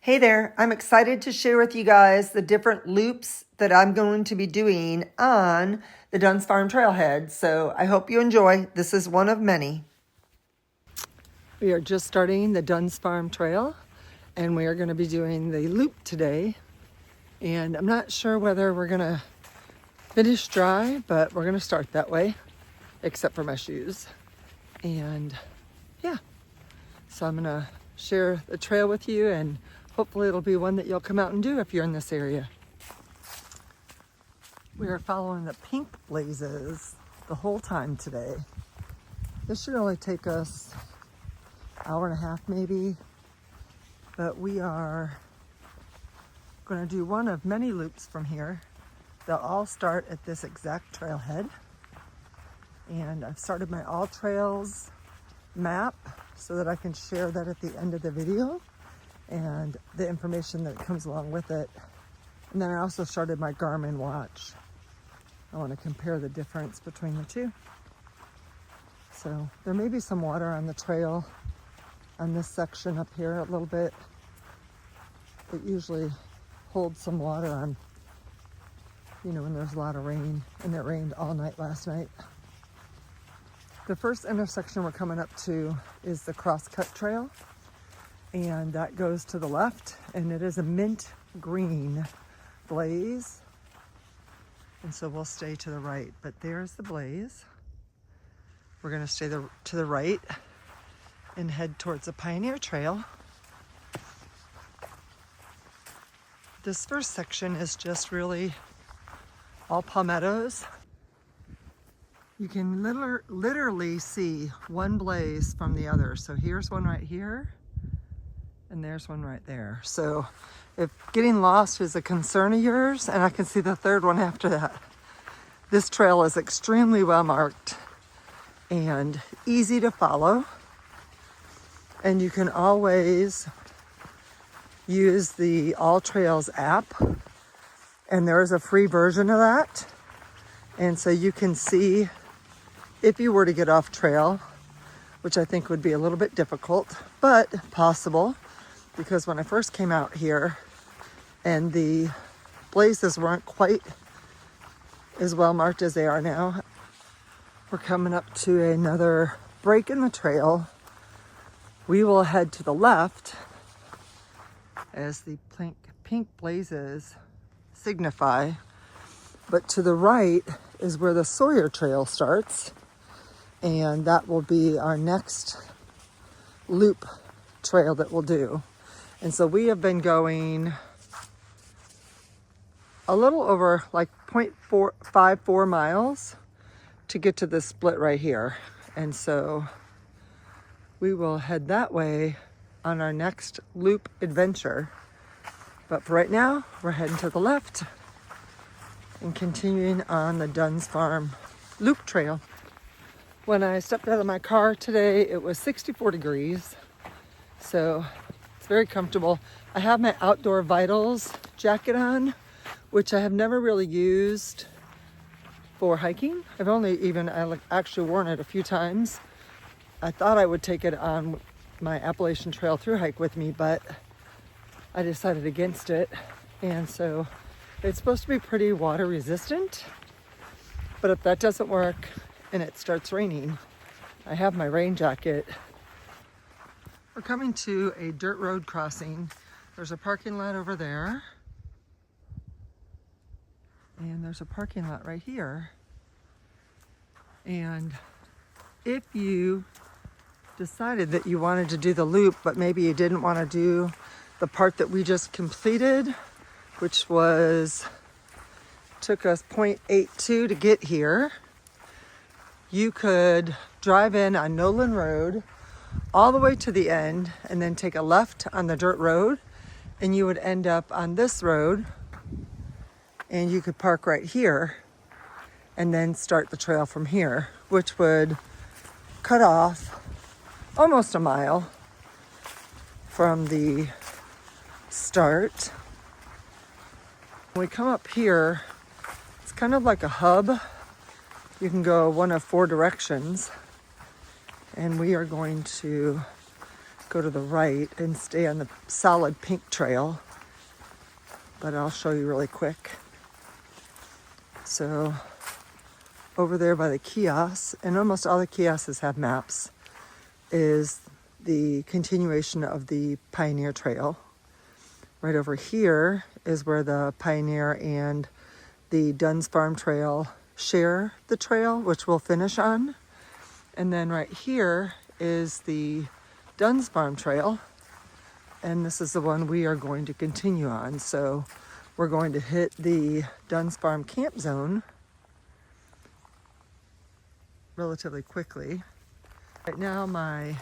Hey there, I'm excited to share with you guys the different loops that I'm going to be doing on the Dunn's Farm Trailhead. So I hope you enjoy. This is one of many. We are just starting the Dunn's Farm Trail and we are going to be doing the loop today. And I'm not sure whether we're going to finish dry, but we're going to start that way, except for my shoes. And yeah, so I'm going to share the trail with you, and hopefully it'll be one that you'll come out and do if you're in this area. We are following the pink blazes the whole time today. This should only take us an hour and a half maybe, but we are going to do one of many loops from here. They'll all start at this exact trailhead. And I've started my all trails map so that I can share that at the end of the video and the information that comes along with it. And then I also started my Garmin watch. I want to compare the difference between the two. So there may be some water on the trail on this section up here a little bit. It usually holds some water on, when there's a lot of rain, and it rained all night last night. The first intersection we're coming up to is the Crosscut Trail, and that goes to the left, and it is a mint green blaze, and so we'll stay to the right. But there's the blaze. We're going to stay to the right and head towards the Pioneer Trail. This first section is just really all palmettos. You can literally see one blaze from the other. So here's one right here, and there's one right there. So if getting lost is a concern of yours, and I can see the third one after that, this trail is extremely well marked and easy to follow. And you can always use the All Trails app, and there is a free version of that. And so you can see if you were to get off trail, which I think would be a little bit difficult, but possible, because when I first came out here and the blazes weren't quite as well marked as they are now, we're coming up to another break in the trail. We will head to the left as the pink blazes signify, but to the right is where the Sawyer Trail starts. And that will be our next loop trail that we'll do. And so we have been going a little over like 0.54 miles to get to this split right here. And so we will head that way on our next loop adventure. But for right now, we're heading to the left and continuing on the Dunn's Farm loop trail. When I stepped out of my car today, it was 64 degrees, so it's very comfortable. I have my Outdoor Vitals jacket on, which I have never really used for hiking. I actually worn it a few times. I thought I would take it on my Appalachian Trail through hike with me, but I decided against it. And so it's supposed to be pretty water resistant, but if that doesn't work, and it starts raining, I have my rain jacket. We're coming to a dirt road crossing. There's a parking lot over there. And there's a parking lot right here. And if you decided that you wanted to do the loop, but maybe you didn't want to do the part that we just completed, which took us 0.82 to get here, you could drive in on Nolan Road all the way to the end and then take a left on the dirt road, and you would end up on this road, and you could park right here and then start the trail from here, which would cut off almost a mile from the start. When we come up here, it's kind of like a hub. You can go one of four directions, and we are going to go to the right and stay on the solid pink trail, but I'll show you really quick. So over there by the kiosks, and almost all the kiosks have maps, is the continuation of the Pioneer Trail. Right over here is where the Pioneer and the Dunn's Farm Trail share the trail, which we'll finish on. And then right here is the Dunn's Farm Trail, and this is the one we are going to continue on. So we're going to hit the Dunn's Farm Camp Zone relatively quickly. Right now my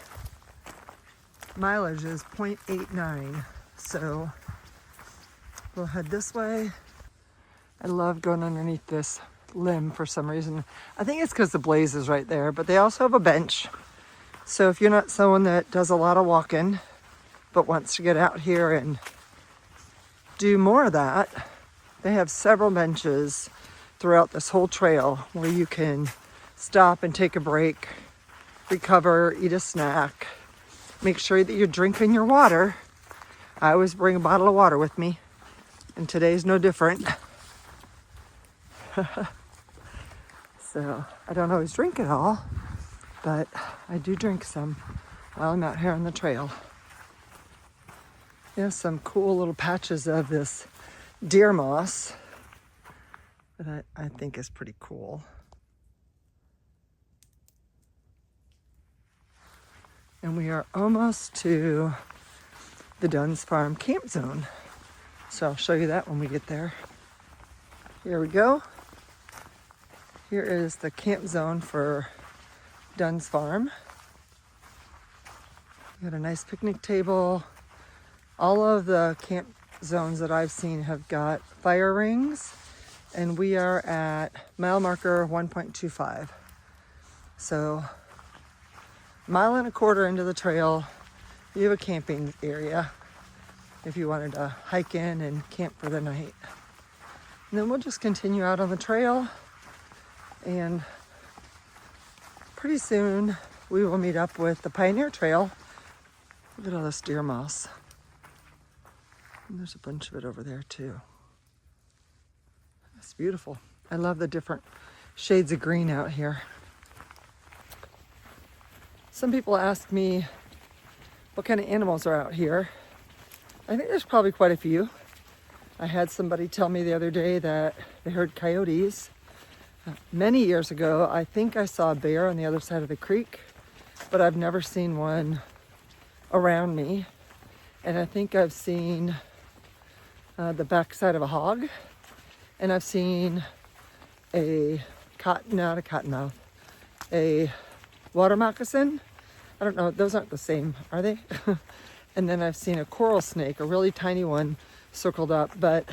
mileage is 0.89, so we'll head this way. I love going underneath this limb for some reason. I think it's because the blaze is right there, but they also have a bench. So if you're not someone that does a lot of walking, but wants to get out here and do more of that, they have several benches throughout this whole trail where you can stop and take a break, recover, eat a snack. Make sure that you're drinking your water. I always bring a bottle of water with me, and today's no different. So I don't always drink it all, but I do drink some while I'm out here on the trail. There's some cool little patches of this deer moss that I think is pretty cool. And we are almost to the Dunn's Farm Camp Zone. So I'll show you that when we get there. Here we go. Here is the camp zone for Dunn's Farm. We got a nice picnic table. All of the camp zones that I've seen have got fire rings, and we are at mile marker 1.25. So, mile and a quarter into the trail, you have a camping area if you wanted to hike in and camp for the night. And then we'll just continue out on the trail, and pretty soon we will meet up with the Pioneer Trail. Look at all this deer moss. And there's a bunch of it over there too. It's beautiful. I love the different shades of green out here. Some people ask me what kind of animals are out here. I think there's probably quite a few. I had somebody tell me the other day that they heard coyotes. Many years ago, I think I saw a bear on the other side of the creek, but I've never seen one around me. And I think I've seen the backside of a hog, and I've seen a water moccasin. I don't know, those aren't the same, are they? And then I've seen a coral snake, a really tiny one, circled up. But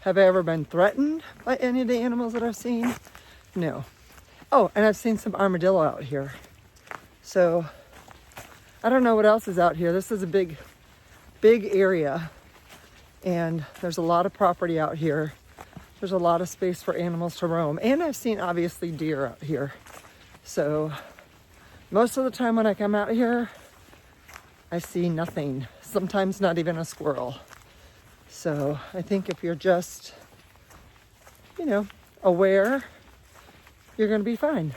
have I ever been threatened by any of the animals that I've seen? No. Oh, and I've seen some armadillo out here. So I don't know what else is out here. This is a big area, and there's a lot of property out here. There's a lot of space for animals to roam. And I've seen, obviously, deer out here. So most of the time when I come out here, I see nothing. Sometimes not even a squirrel. So I think if you're just, aware, you're going to be fine.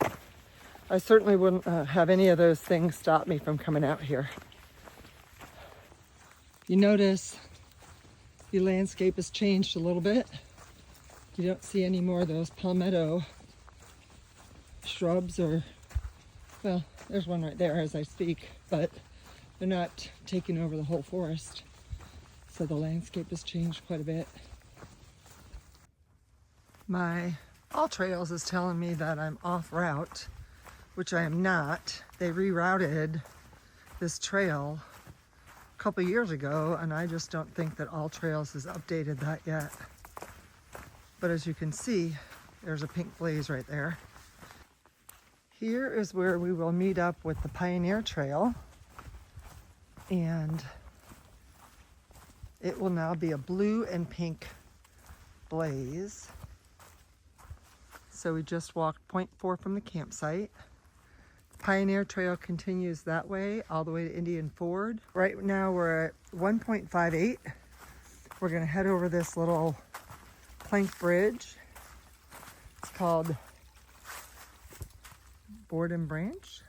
I certainly wouldn't have any of those things stop me from coming out here. You notice the landscape has changed a little bit. You don't see any more of those palmetto shrubs, or, well, there's one right there as I speak, but they're not taking over the whole forest. So the landscape has changed quite a bit. My All Trails is telling me that I'm off route, which I am not. They rerouted this trail a couple years ago, and I just don't think that All Trails has updated that yet. But as you can see, there's a pink blaze right there. Here is where we will meet up with the Pioneer Trail, and it will now be a blue and pink blaze. So we just walked 0.4 from the campsite. Pioneer Trail continues that way all the way to Indian Ford. Right now we're at 1.58. We're gonna head over this little plank bridge. It's called Board and Branch.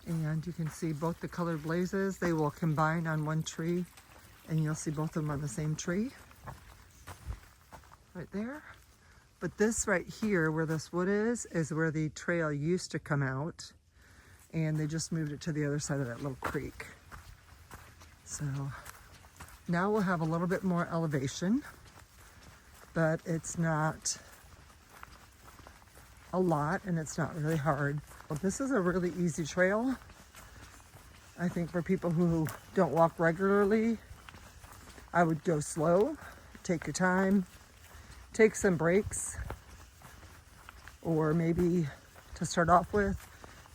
And you can see both the colored blazes. They will combine on one tree and you'll see both of them on the same tree. Right there. But this right here, where this wood is where the trail used to come out. And they just moved it to the other side of that little creek. So now we'll have a little bit more elevation, but it's not a lot and it's not really hard. Well, this is a really easy trail. I think for people who don't walk regularly, I would go slow, take your time, take some breaks, or maybe to start off with,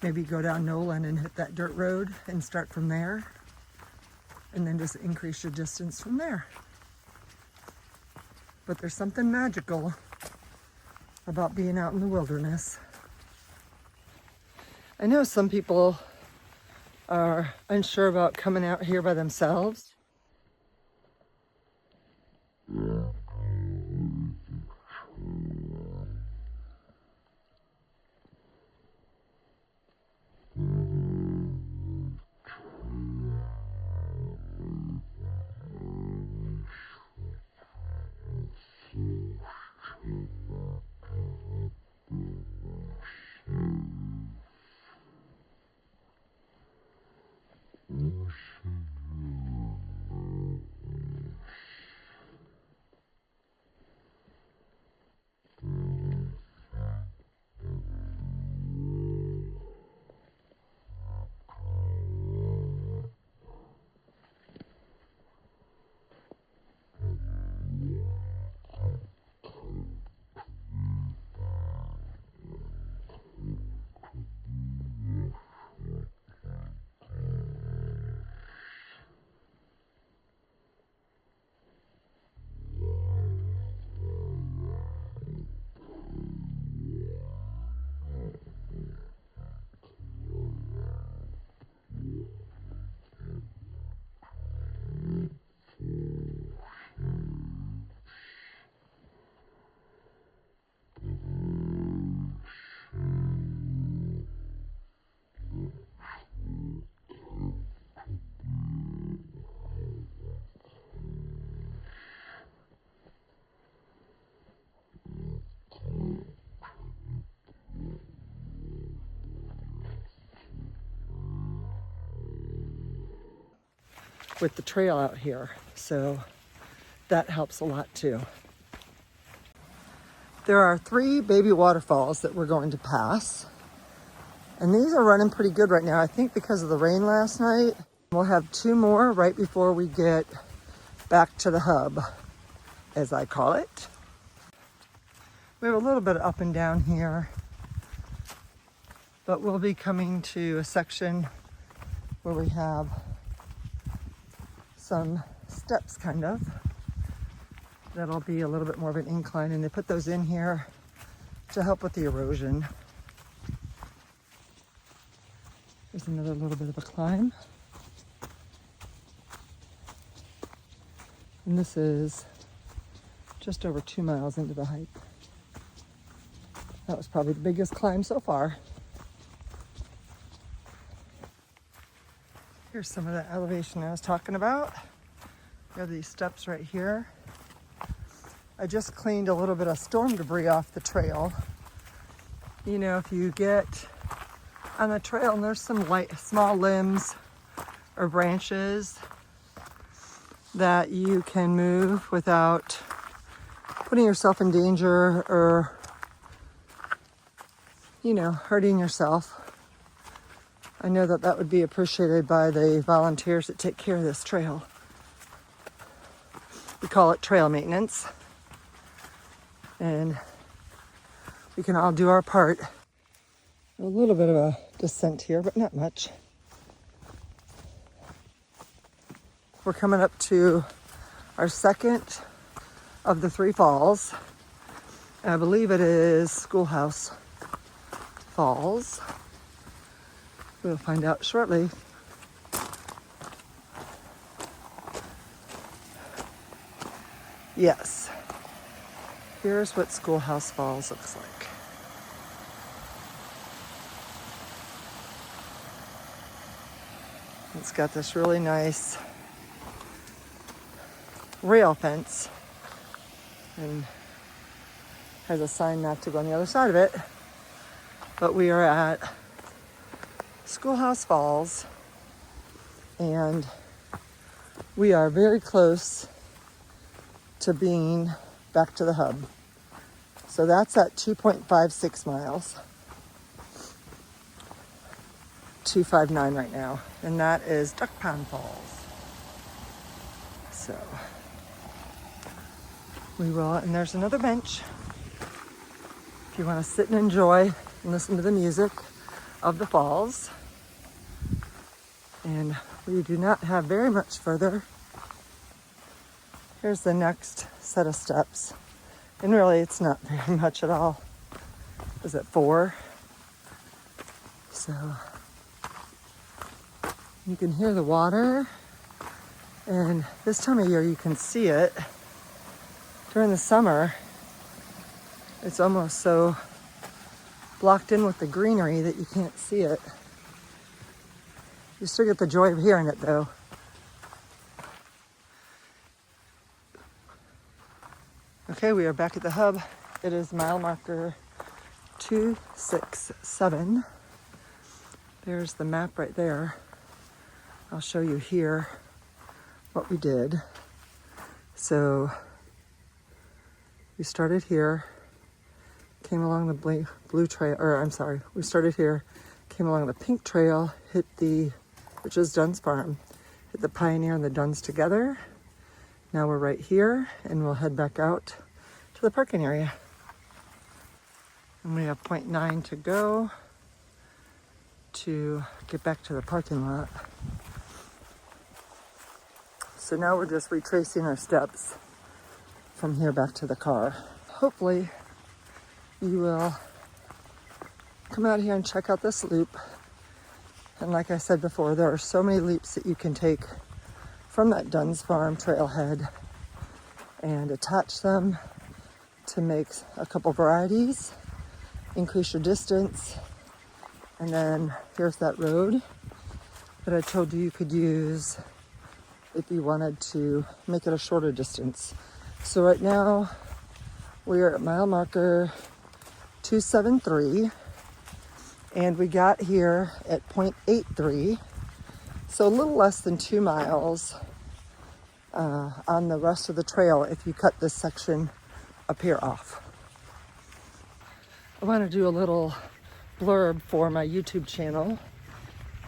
maybe go down Nolan and hit that dirt road and start from there, and then just increase your distance from there. But there's something magical about being out in the wilderness. I know some people are unsure about coming out here by themselves. With the trail out here, so that helps a lot too. There are 3 baby waterfalls that we're going to pass, and these are running pretty good right now. I think because of the rain last night. We'll have 2 more right before we get back to the hub, as I call it. We have a little bit of up and down here, but we'll be coming to a section where we have some steps, kind of. That'll be a little bit more of an incline, and they put those in here to help with the erosion. There's another little bit of a climb. And this is just over 2 miles into the hike. That was probably the biggest climb so far. Here's some of the elevation I was talking about. We have these steps right here. I just cleaned a little bit of storm debris off the trail. You know, if you get on the trail and there's some light, small limbs or branches that you can move without putting yourself in danger or, you know, hurting yourself. I know that that would be appreciated by the volunteers that take care of this trail. We call it trail maintenance. And we can all do our part. A little bit of a descent here, but not much. We're coming up to our second of the 3 falls. I believe it is Schoolhouse Falls. We'll find out shortly. Yes. Here's what Schoolhouse Falls looks like. It's got this really nice rail fence and has a sign not to go on the other side of it. But we are at Schoolhouse Falls and we are very close to being back to the hub. So that's at 2.56 miles. 259 right now. And that is Duck Pond Falls. So we will, and there's another bench if you want to sit and enjoy and listen to the music of the falls. And we do not have very much further. Here's the next set of steps. And really, it's not very much at all. Is it 4? So you can hear the water. And this time of year, you can see it. During the summer, it's almost so blocked in with the greenery that you can't see it. You still get the joy of hearing it, though. Okay, we are back at the hub. It is mile marker 267. There's the map right there. I'll show you here what we did. So we started here, came along the blue trail, we started here, came along the pink trail, hit which is Dunn's farm, hit the Pioneer and the Dunns together. Now we're right here and we'll head back out to the parking area. And we have 0.9 to go to get back to the parking lot. So now we're just retracing our steps from here back to the car. Hopefully you will come out here and check out this loop. And like I said before, there are so many loops that you can take from that Dunn's Farm trailhead and attach them to make a couple varieties, increase your distance. And then here's that road that I told you could use if you wanted to make it a shorter distance. So right now we are at mile marker 273 and we got here at 0.83. So a little less than 2 miles on the rest of the trail if you cut this section up here off. I want to do a little blurb for my YouTube channel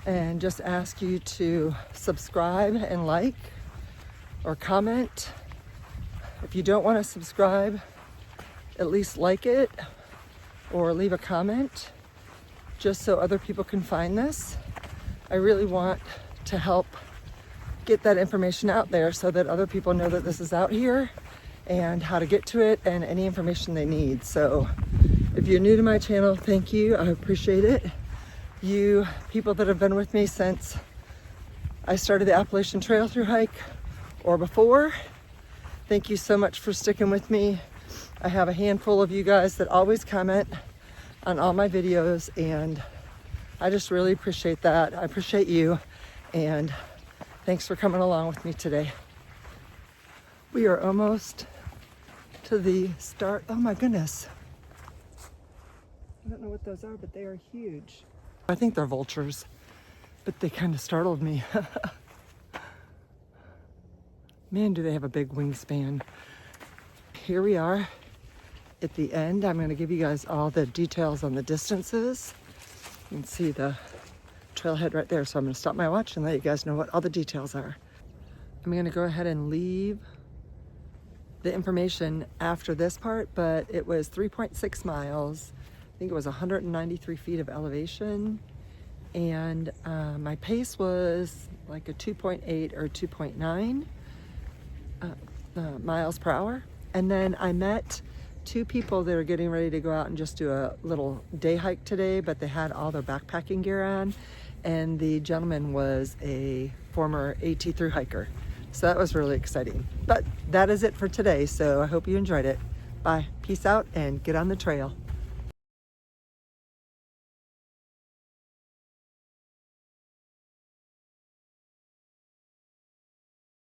and just ask you to subscribe and like or comment. If you don't want to subscribe, at least like it or leave a comment just so other people can find this. I really want to help get that information out there so that other people know that this is out here and how to get to it and any information they need. So if you're new to my channel, thank you. I appreciate it. You people that have been with me since I started the Appalachian Trail through hike or before, thank you so much for sticking with me. I have a handful of you guys that always comment on all my videos and I just really appreciate that. I appreciate you and thanks for coming along with me today. We are almost to the start. Oh my goodness. I don't know what those are, but they are huge. I think they're vultures, but they kind of startled me. Man, do they have a big wingspan. Here we are at the end. I'm going to give you guys all the details on the distances. You can see the trailhead right there. So I'm going to stop my watch and let you guys know what all the details are. I'm going to go ahead and leave the information after this part, but it was 3.6 miles. I think it was 193 feet of elevation. And my pace was like a 2.8 or 2.9 miles per hour. And then I met 2 people that are getting ready to go out and just do a little day hike today, but they had all their backpacking gear on. and the gentleman was a former AT through hiker. So that was really exciting. But that is it for today, so I hope you enjoyed it. Bye. Peace out and get on the trail.